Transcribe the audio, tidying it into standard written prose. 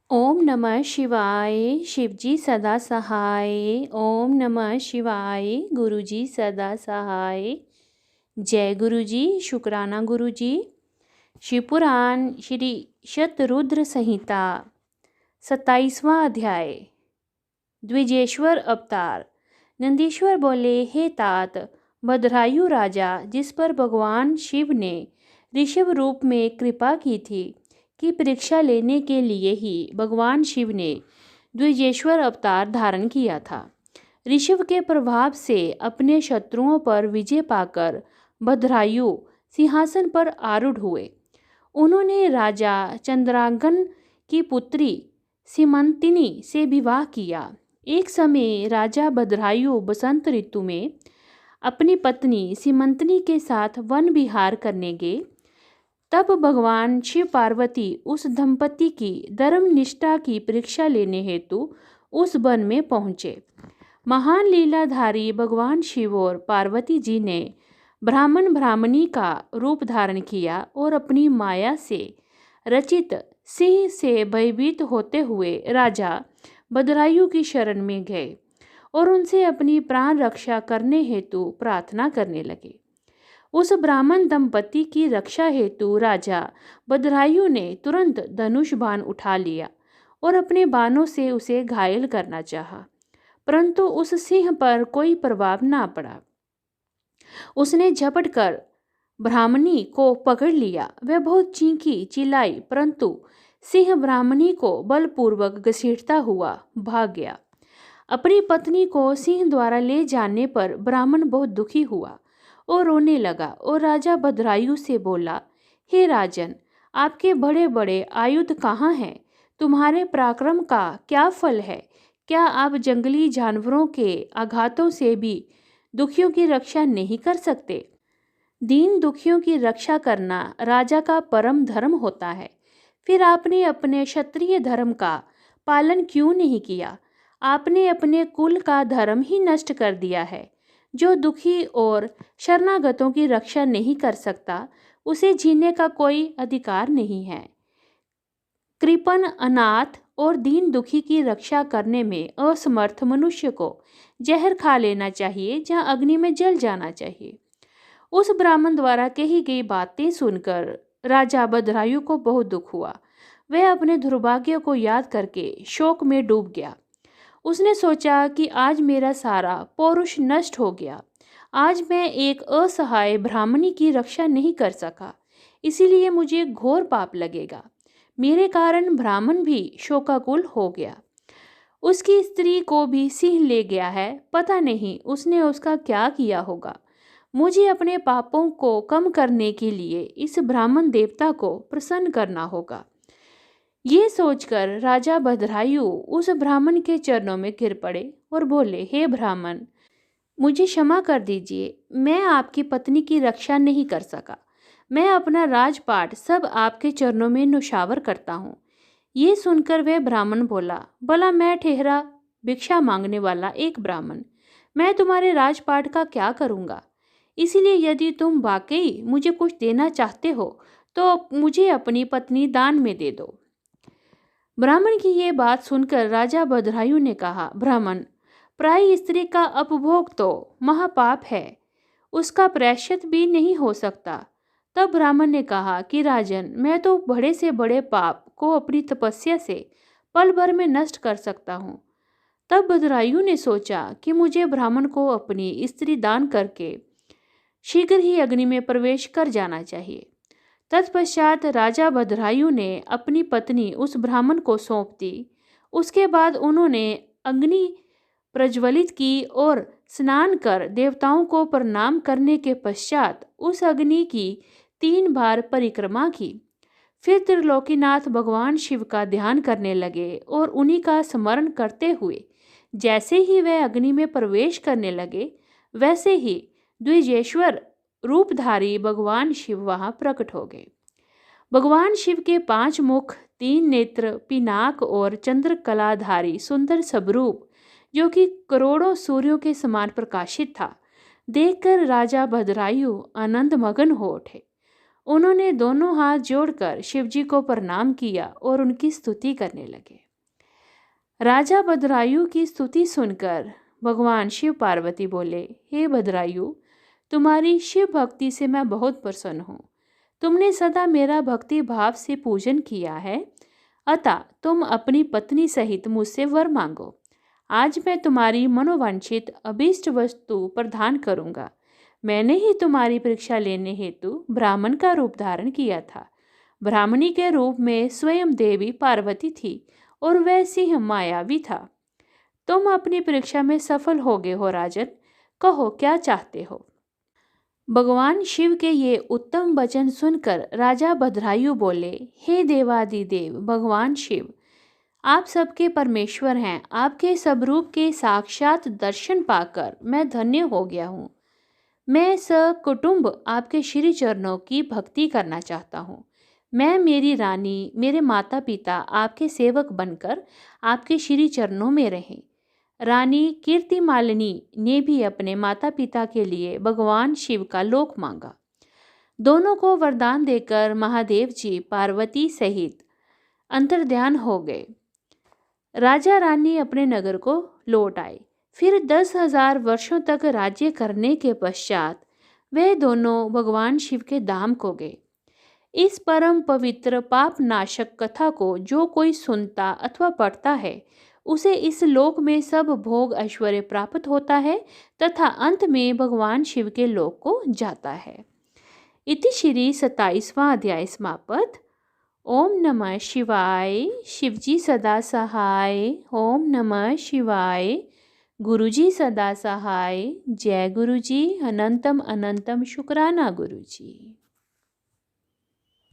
ओम नमः शिवाय। शिवजी सदा सहाय। ओम नमः शिवाय। गुरुजी सदा सहाय। जय गुरुजी। शुक्राना गुरुजी। शिवपुराण श्री शतरुद्र संहिता 27वां अध्याय। द्विजेश्वर अवतार। नंदीश्वर बोले, हे तात, भद्रायु राजा जिस पर भगवान शिव ने ऋषभ रूप में कृपा की थी की परीक्षा लेने के लिए ही भगवान शिव ने द्विजेश्वर अवतार धारण किया था। ऋषभ के प्रभाव से अपने शत्रुओं पर विजय पाकर भद्रायु सिंहासन पर आरूढ़ हुए। उन्होंने राजा चंद्रांगन की पुत्री सीमंतिनी से विवाह किया। एक समय राजा भद्रायु बसंत ऋतु में अपनी पत्नी सीमंतिनी के साथ वन विहार करने गए। तब भगवान शिव पार्वती उस दंपति की धर्म निष्ठा की परीक्षा लेने हेतु उस वन में पहुँचे। महान लीलाधारी भगवान शिव और पार्वती जी ने ब्राह्मण ब्राह्मणी का रूप धारण किया और अपनी माया से रचित सिंह से भयभीत होते हुए राजा भद्रायु की शरण में गए और उनसे अपनी प्राण रक्षा करने हेतु प्रार्थना करने लगे। उस ब्राह्मण दंपति की रक्षा हेतु राजा भद्रायु ने तुरंत धनुष बाण उठा लिया और अपने बाणों से उसे घायल करना चाहा, परंतु उस सिंह पर कोई प्रभाव ना पड़ा। उसने झपट कर ब्राह्मणी को पकड़ लिया। वह बहुत चींकी चिल्लाई, परंतु सिंह ब्राह्मणी को बलपूर्वक घसीटता हुआ भाग गया। अपनी पत्नी को सिंह द्वारा ले जाने पर ब्राह्मण बहुत दुखी हुआ और रोने लगा और राजा भद्रायु से बोला, हे राजन, आपके बड़े बड़े आयुध कहाँ हैं? तुम्हारे पराक्रम का क्या फल है? क्या आप जंगली जानवरों के आघातों से भी दुखियों की रक्षा नहीं कर सकते? दीन दुखियों की रक्षा करना राजा का परम धर्म होता है। फिर आपने अपने क्षत्रिय धर्म का पालन क्यों नहीं किया? आपने अपने कुल का धर्म ही नष्ट कर दिया है। जो दुखी और शरणागतों की रक्षा नहीं कर सकता, उसे जीने का कोई अधिकार नहीं है। कृपण, अनाथ और दीन दुखी की रक्षा करने में असमर्थ मनुष्य को जहर खा लेना चाहिए, जहाँ अग्नि में जल जाना चाहिए। उस ब्राह्मण द्वारा कही गई बातें सुनकर राजा भद्रायु को बहुत दुख हुआ। वह अपने दुर्भाग्य को याद करके शोक में डूब गया। उसने सोचा कि आज मेरा सारा पौरुष नष्ट हो गया। आज मैं एक असहाय ब्राह्मणी की रक्षा नहीं कर सका, इसीलिए मुझे घोर पाप लगेगा। मेरे कारण ब्राह्मण भी शोकाकुल हो गया। उसकी स्त्री को भी सिंह ले गया है। पता नहीं उसने उसका क्या किया होगा। मुझे अपने पापों को कम करने के लिए इस ब्राह्मण देवता को प्रसन्न करना होगा। ये सोचकर राजा भद्रायु उस ब्राह्मण के चरणों में गिर पड़े और बोले, हे ब्राह्मण, मुझे क्षमा कर दीजिए। मैं आपकी पत्नी की रक्षा नहीं कर सका। मैं अपना राजपाट सब आपके चरणों में न्योछावर करता हूँ। ये सुनकर वह ब्राह्मण बोला, भला मैं ठहरा भिक्षा मांगने वाला एक ब्राह्मण, मैं तुम्हारे राजपाट का क्या करूँगा? इसलिए यदि तुम वाकई मुझे कुछ देना चाहते हो तो मुझे अपनी पत्नी दान में दे दो। ब्राह्मण की ये बात सुनकर राजा भद्रायु ने कहा, ब्राह्मण, प्राय स्त्री का अपभोग तो महापाप है, उसका प्रायश्चित भी नहीं हो सकता। तब ब्राह्मण ने कहा कि राजन, मैं तो बड़े से बड़े पाप को अपनी तपस्या से पल भर में नष्ट कर सकता हूँ। तब भद्रायु ने सोचा कि मुझे ब्राह्मण को अपनी स्त्री दान करके शीघ्र ही अग्नि में प्रवेश कर जाना चाहिए। तत्पश्चात राजा भद्रायु ने अपनी पत्नी उस ब्राह्मण को सौंप दी। उसके बाद उन्होंने अग्नि प्रज्वलित की और स्नान कर देवताओं को प्रणाम करने के पश्चात उस अग्नि की 3 बार परिक्रमा की। फिर त्रिलोकीनाथ भगवान शिव का ध्यान करने लगे और उन्हीं का स्मरण करते हुए जैसे ही वह अग्नि में प्रवेश करने लगे, वैसे ही द्विजेश्वर रूपधारी भगवान शिव वहां प्रकट हो गए। भगवान शिव के 5 मुख, 3 नेत्र, पिनाक और चंद्रकलाधारी सुंदर स्वरूप, जो कि करोड़ों सूर्यों के समान प्रकाशित था, देखकर राजा भद्रायु आनंद मगन हो उठे। उन्होंने दोनों हाथ जोड़कर शिवजी को प्रणाम किया और उनकी स्तुति करने लगे। राजा भद्रायु की स्तुति सुनकर भगवान शिव पार्वती बोले, हे भद्रायु, तुम्हारी शिव भक्ति से मैं बहुत प्रसन्न हूँ। तुमने सदा मेरा भक्ति भाव से पूजन किया है, अतः तुम अपनी पत्नी सहित मुझसे वर मांगो। आज मैं तुम्हारी मनोवांछित अभीष्ट वस्तु प्रदान करूँगा। मैंने ही तुम्हारी परीक्षा लेने हेतु ब्राह्मण का रूप धारण किया था। ब्राह्मणी के रूप में स्वयं देवी पार्वती थी और वह सिंह मायावी था। तुम अपनी परीक्षा में सफल हो गए हो राजन, कहो क्या चाहते हो। भगवान शिव के ये उत्तम वचन सुनकर राजा भद्रायु बोले, हे देवादिदेव भगवान शिव, आप सबके परमेश्वर हैं। आपके स्वरूप के साक्षात दर्शन पाकर मैं धन्य हो गया हूँ। मैं सकुटुंब आपके श्री चरणों की भक्ति करना चाहता हूँ। मैं, मेरी रानी, मेरे माता पिता आपके सेवक बनकर आपके श्री चरणों में रहें। रानी कीर्तिमालिनी ने भी अपने माता पिता के लिए भगवान शिव का लोक मांगा। दोनों को वरदान देकर महादेव जी पार्वती सहित अंतर्ध्यान हो गए। राजा रानी अपने नगर को लौट आए। फिर 10,000 वर्षों तक राज्य करने के पश्चात वे दोनों भगवान शिव के धाम को गए। इस परम पवित्र पाप नाशक कथा को जो कोई सुनता अथवा पढ़ता है, उसे इस लोक में सब भोग ऐश्वर्य प्राप्त होता है तथा अंत में भगवान शिव के लोक को जाता है। इति श्री 27वां अध्याय समाप्त। ओम नमः शिवाय। शिवजी सदा सहाय। ओम नमः शिवाय। गुरुजी सदा सहाय। जय गुरुजी। अनंतम अनंतम शुक्राना गुरुजी।